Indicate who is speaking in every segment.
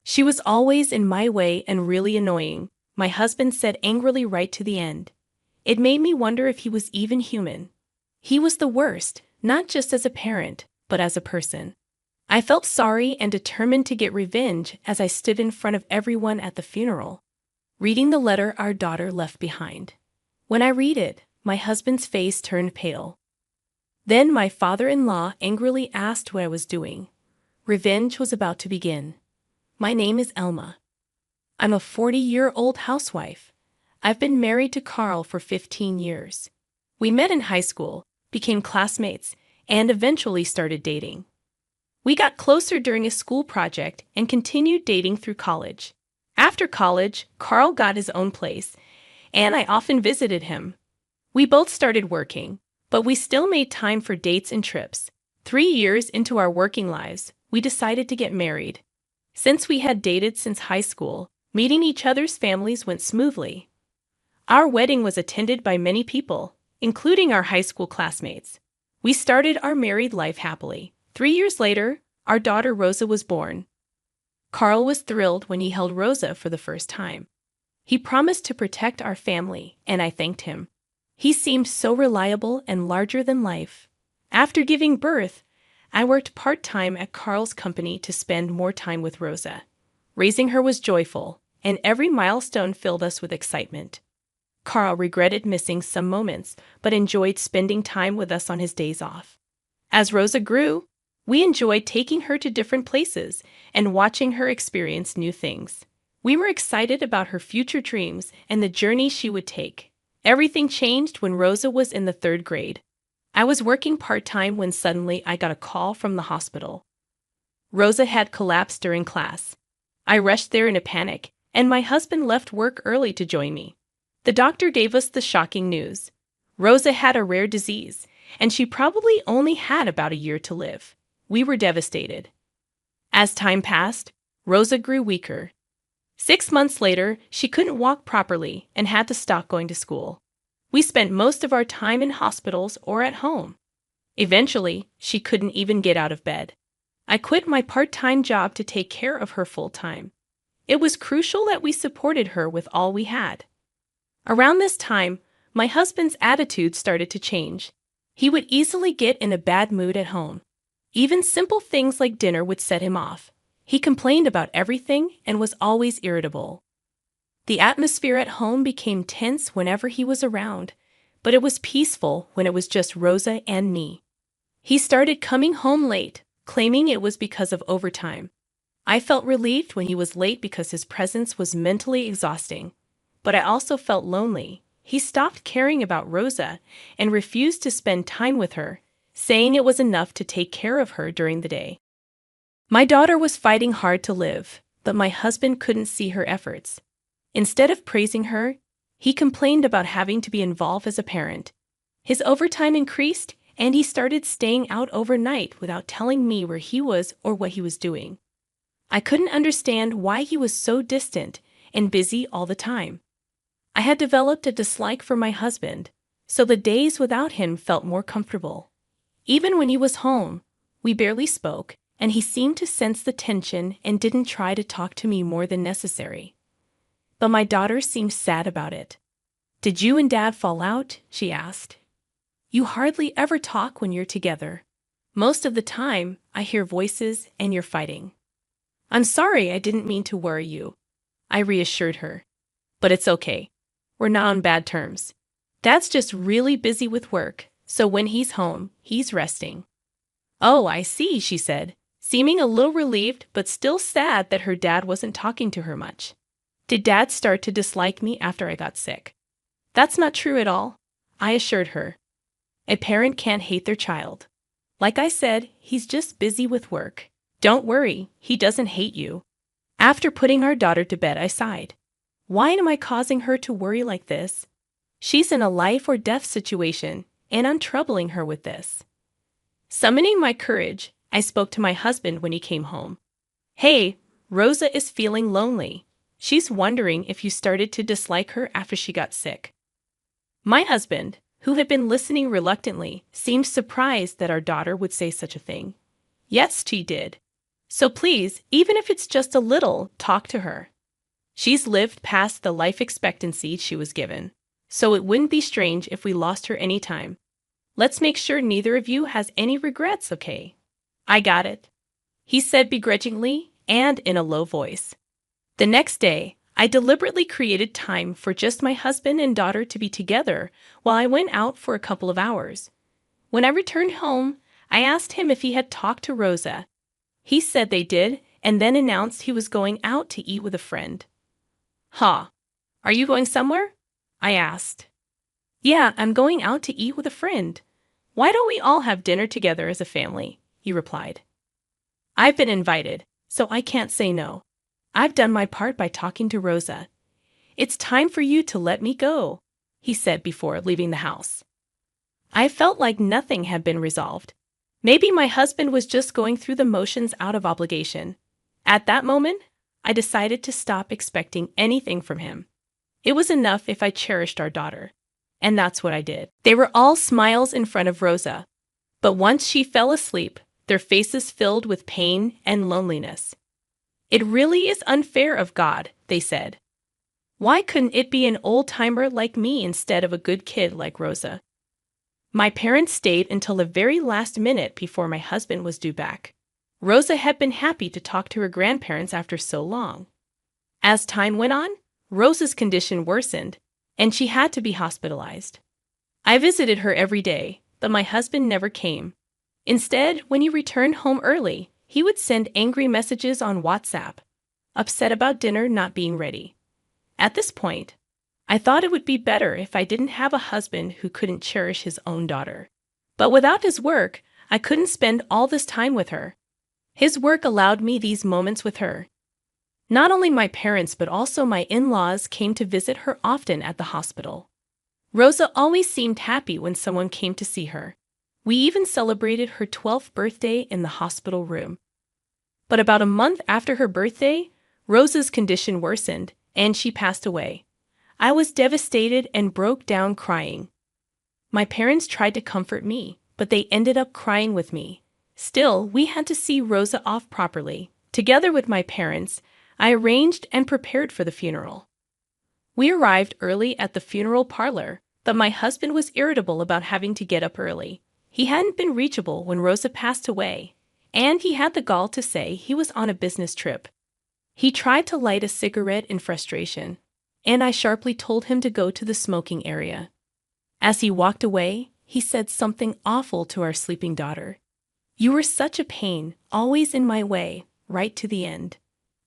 Speaker 1: She was always in my way and really annoying, my husband said angrily right to the end. It made me wonder if he was even human. He was the worst, not just as a parent, but as a person. I felt sorry and determined to get revenge as I stood in front of everyone at the funeral, reading the letter our daughter left behind. When I read it, my husband's face turned pale. Then my father-in-law angrily asked what I was doing. Revenge was about to begin. My name is Elma. I'm a 40-year-old housewife. I've been married to Carl for 15 years. We met in high school, became classmates, and eventually started dating. We got closer during a school project and continued dating through college. After college, Carl got his own place, and I often visited him. We both started working, but we still made time for dates and trips. 3 years into our working lives, we decided to get married. Since we had dated since high school, meeting each other's families went smoothly. Our wedding was attended by many people, including our high school classmates. We started our married life happily. 3 years later, our daughter Rosa was born. Carl was thrilled when he held Rosa for the first time. He promised to protect our family, and I thanked him. He seemed so reliable and larger than life. After giving birth, I worked part-time at Carl's company to spend more time with Rosa. Raising her was joyful, and every milestone filled us with excitement. Carl regretted missing some moments, but enjoyed spending time with us on his days off. As Rosa grew, we enjoyed taking her to different places and watching her experience new things. We were excited about her future dreams and the journey she would take. Everything changed when Rosa was in the 3rd grade. I was working part-time when suddenly I got a call from the hospital. Rosa had collapsed during class. I rushed there in a panic, and my husband left work early to join me. The doctor gave us the shocking news. Rosa had a rare disease, and she probably only had about a year to live. We were devastated. As time passed, Rosa grew weaker. 6 months later, she couldn't walk properly and had to stop going to school. We spent most of our time in hospitals or at home. Eventually, she couldn't even get out of bed. I quit my part-time job to take care of her full-time. It was crucial that we supported her with all we had. Around this time, my husband's attitude started to change. He would easily get in a bad mood at home. Even simple things like dinner would set him off. He complained about everything and was always irritable. The atmosphere at home became tense whenever he was around, but it was peaceful when it was just Rosa and me. He started coming home late, claiming it was because of overtime. I felt relieved when he was late because his presence was mentally exhausting, but I also felt lonely. He stopped caring about Rosa and refused to spend time with her, saying it was enough to take care of her during the day. My daughter was fighting hard to live, but my husband couldn't see her efforts. Instead of praising her, he complained about having to be involved as a parent. His overtime increased, and he started staying out overnight without telling me where he was or what he was doing. I couldn't understand why he was so distant and busy all the time. I had developed a dislike for my husband, so the days without him felt more comfortable. Even when he was home, we barely spoke, and he seemed to sense the tension and didn't try to talk to me more than necessary. But my daughter seemed sad about it. "Did you and Dad fall out?" she asked. "You hardly ever talk when you're together. Most of the time, I hear voices and you're fighting." "I'm sorry, I didn't mean to worry you," I reassured her. "But it's okay. We're not on bad terms. Dad's just really busy with work, so when he's home, he's resting." "Oh, I see," she said, seeming a little relieved but still sad that her dad wasn't talking to her much. "Did Dad start to dislike me after I got sick?" "That's not true at all," I assured her. "A parent can't hate their child. Like I said, he's just busy with work. Don't worry, he doesn't hate you." After putting our daughter to bed, I sighed. Why am I causing her to worry like this? She's in a life or death situation, and I'm troubling her with this. Summoning my courage, I spoke to my husband when he came home. "Hey, Rosa is feeling lonely. She's wondering if you started to dislike her after she got sick." My husband, who had been listening reluctantly, seemed surprised that our daughter would say such a thing. "Yes, she did. So please, even if it's just a little, talk to her. She's lived past the life expectancy she was given, so it wouldn't be strange if we lost her any time. Let's make sure neither of you has any regrets, okay? I got it, he said begrudgingly and in a low voice. The next day, I deliberately created time for just my husband and daughter to be together while I went out for a couple of hours. When I returned home, I asked him if he had talked to Rosa. He said they did, and then announced he was going out to eat with a friend. Huh. Are you going somewhere? I asked. Yeah, I'm going out to eat with a friend. Why don't we all have dinner together as a family? He replied. I've been invited, so I can't say no. I've done my part by talking to Rosa. It's time for you to let me go, he said before leaving the house. I felt like nothing had been resolved. Maybe my husband was just going through the motions out of obligation. At that moment, I decided to stop expecting anything from him. It was enough if I cherished our daughter. And that's what I did. They were all smiles in front of Rosa. But once she fell asleep, their faces filled with pain and loneliness. It really is unfair of God, they said. Why couldn't it be an old-timer like me instead of a good kid like Rosa? My parents stayed until the very last minute before my husband was due back. Rosa had been happy to talk to her grandparents after so long. As time went on, Rosa's condition worsened, and she had to be hospitalized. I visited her every day, but my husband never came. Instead, when he returned home early, he would send angry messages on WhatsApp, upset about dinner not being ready. At this point, I thought it would be better if I didn't have a husband who couldn't cherish his own daughter. But without his work, I couldn't spend all this time with her. His work allowed me these moments with her. Not only my parents but also my in-laws came to visit her often at the hospital. Rosa always seemed happy when someone came to see her. We even celebrated her 12th birthday in the hospital room. But about a month after her birthday, Rosa's condition worsened, and she passed away. I was devastated and broke down crying. My parents tried to comfort me, but they ended up crying with me. Still, we had to see Rosa off properly. Together with my parents, I arranged and prepared for the funeral. We arrived early at the funeral parlor, but my husband was irritable about having to get up early. He hadn't been reachable when Rosa passed away, and he had the gall to say he was on a business trip. He tried to light a cigarette in frustration, and I sharply told him to go to the smoking area. As he walked away, he said something awful to our sleeping daughter. You were such a pain, always in my way, right to the end.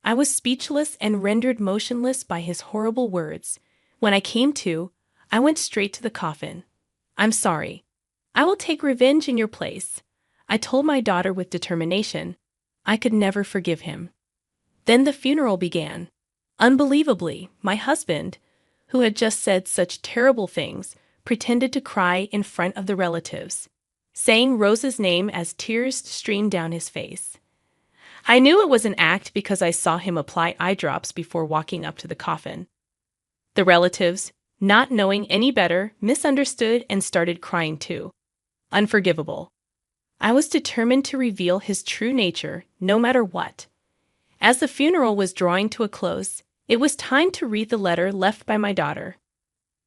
Speaker 1: I was speechless and rendered motionless by his horrible words. When I came to, I went straight to the coffin. I'm sorry. I will take revenge in your place, I told my daughter with determination. I could never forgive him. Then the funeral began. Unbelievably, my husband, who had just said such terrible things, pretended to cry in front of the relatives, saying Rosa's name as tears streamed down his face. I knew it was an act because I saw him apply eye drops before walking up to the coffin. The relatives, not knowing any better, misunderstood and started crying too. Unforgivable. I was determined to reveal his true nature, no matter what. As the funeral was drawing to a close, it was time to read the letter left by my daughter.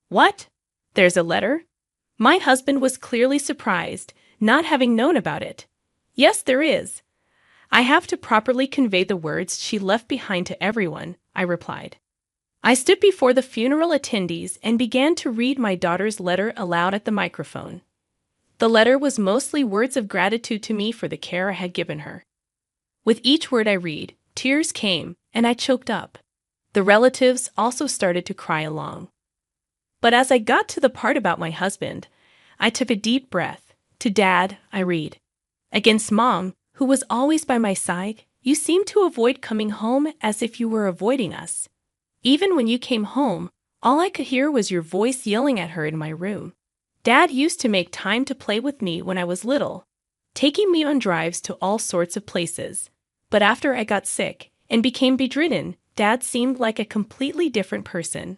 Speaker 1: What? There's a letter? My husband was clearly surprised, not having known about it. Yes, there is. I have to properly convey the words she left behind to everyone, I replied. I stood before the funeral attendees and began to read my daughter's letter aloud at the microphone. The letter was mostly words of gratitude to me for the care I had given her. With each word I read, tears came, and I choked up. The relatives also started to cry along. But as I got to the part about my husband, I took a deep breath. To Dad, I read. Against Mom, who was always by my side, you seemed to avoid coming home as if you were avoiding us. Even when you came home, all I could hear was your voice yelling at her in my room. Dad used to make time to play with me when I was little, taking me on drives to all sorts of places. But after I got sick and became bedridden, Dad seemed like a completely different person.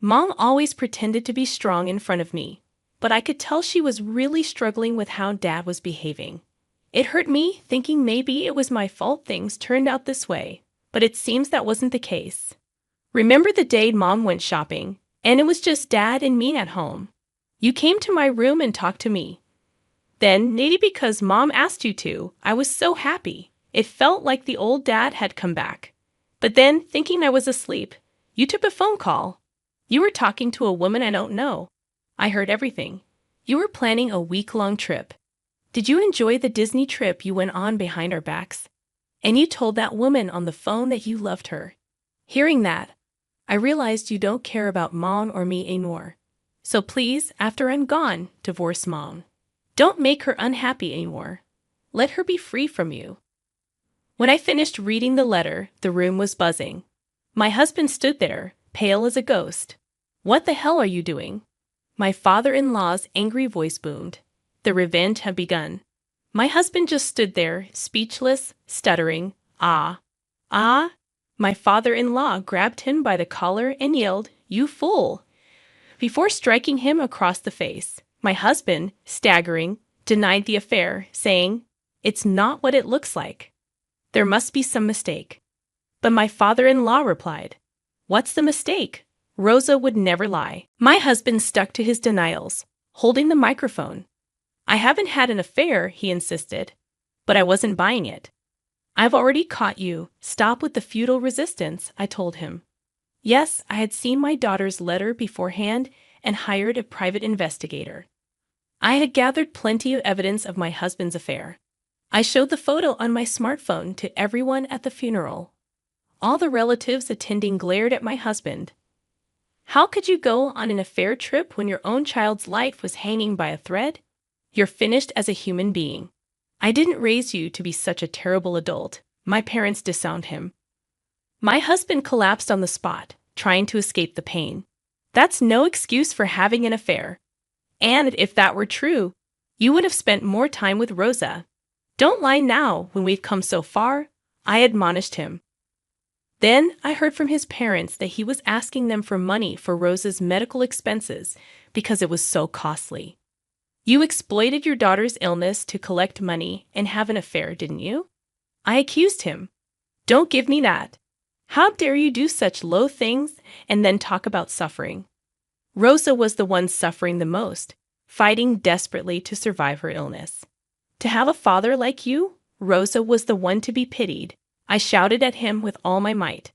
Speaker 1: Mom always pretended to be strong in front of me, but I could tell she was really struggling with how Dad was behaving. It hurt me, thinking maybe it was my fault things turned out this way, but it seems that wasn't the case. Remember the day Mom went shopping, and it was just Dad and me at home? You came to my room and talked to me. Then, maybe because Mom asked you to, I was so happy. It felt like the old Dad had come back. But then, thinking I was asleep, you took a phone call. You were talking to a woman I don't know. I heard everything. You were planning a week-long trip. Did you enjoy the Disney trip you went on behind our backs? And you told that woman on the phone that you loved her. Hearing that, I realized you don't care about Mom or me anymore. So please, after I'm gone, divorce Mom. Don't make her unhappy anymore. Let her be free from you. When I finished reading the letter, the room was buzzing. My husband stood there, pale as a ghost. What the hell are you doing? My father-in-law's angry voice boomed. The revenge had begun. My husband just stood there, speechless, stuttering. Ah. My father-in-law grabbed him by the collar and yelled, "You fool!" before striking him across the face. My husband, staggering, denied the affair, saying, "It's not what it looks like. There must be some mistake." But my father-in-law replied, "What's the mistake? Rosa would never lie." My husband stuck to his denials, holding the microphone. "I haven't had an affair," he insisted, but I wasn't buying it. "I've already caught you. Stop with the futile resistance," I told him. Yes, I had seen my daughter's letter beforehand and hired a private investigator. I had gathered plenty of evidence of my husband's affair. I showed the photo on my smartphone to everyone at the funeral. All the relatives attending glared at my husband. "How could you go on an affair trip when your own child's life was hanging by a thread? You're finished as a human being. I didn't raise you to be such a terrible adult." My parents disowned him. My husband collapsed on the spot, trying to escape the pain. "That's no excuse for having an affair. And if that were true, you would have spent more time with Rosa. Don't lie now when we've come so far," I admonished him. Then I heard from his parents that he was asking them for money for Rosa's medical expenses because it was so costly. "You exploited your daughter's illness to collect money and have an affair, didn't you?" I accused him. "Don't give me that. How dare you do such low things and then talk about suffering? Rosa was the one suffering the most, fighting desperately to survive her illness. To have a father like you, Rosa was the one to be pitied." I shouted at him with all my might.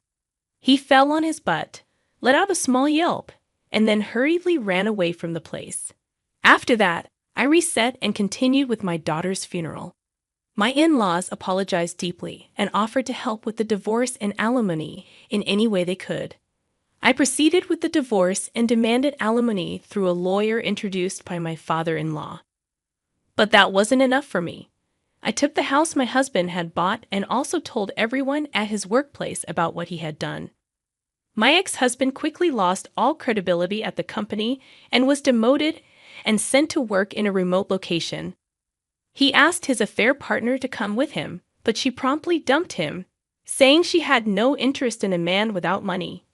Speaker 1: He fell on his butt, let out a small yelp, and then hurriedly ran away from the place. After that, I reset and continued with my daughter's funeral. My in-laws apologized deeply and offered to help with the divorce and alimony in any way they could. I proceeded with the divorce and demanded alimony through a lawyer introduced by my father-in-law. But that wasn't enough for me. I took the house my husband had bought and also told everyone at his workplace about what he had done. My ex-husband quickly lost all credibility at the company and was demoted and sent to work in a remote location. He asked his affair partner to come with him, but she promptly dumped him, saying she had no interest in a man without money.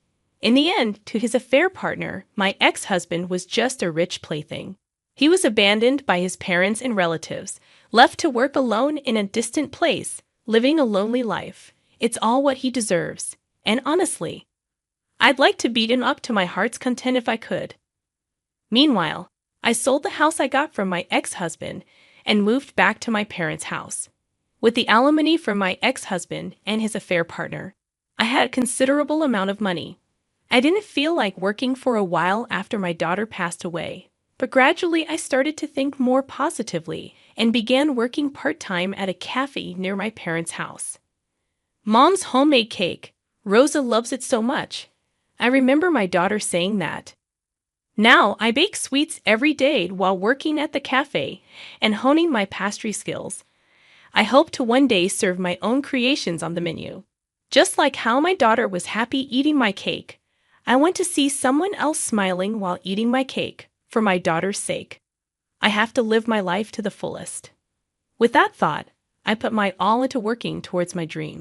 Speaker 1: In the end, to his affair partner, my ex-husband was just a rich plaything. He was abandoned by his parents and relatives, left to work alone in a distant place, living a lonely life. It's all what he deserves. And honestly, I'd like to beat him up to my heart's content if I could. Meanwhile, I sold the house I got from my ex-husband and moved back to my parents' house. With the alimony from my ex-husband and his affair partner, I had a considerable amount of money. I didn't feel like working for a while after my daughter passed away, but gradually I started to think more positively and began working part-time at a cafe near my parents' house. Mom's homemade cake. Rosa loves it so much. I remember my daughter saying that. Now I bake sweets every day while working at the cafe and honing my pastry skills. I hope to one day serve my own creations on the menu. Just like how my daughter was happy eating my cake, I want to see someone else smiling while eating my cake, for my daughter's sake. I have to live my life to the fullest. With that thought, I put my all into working towards my dream.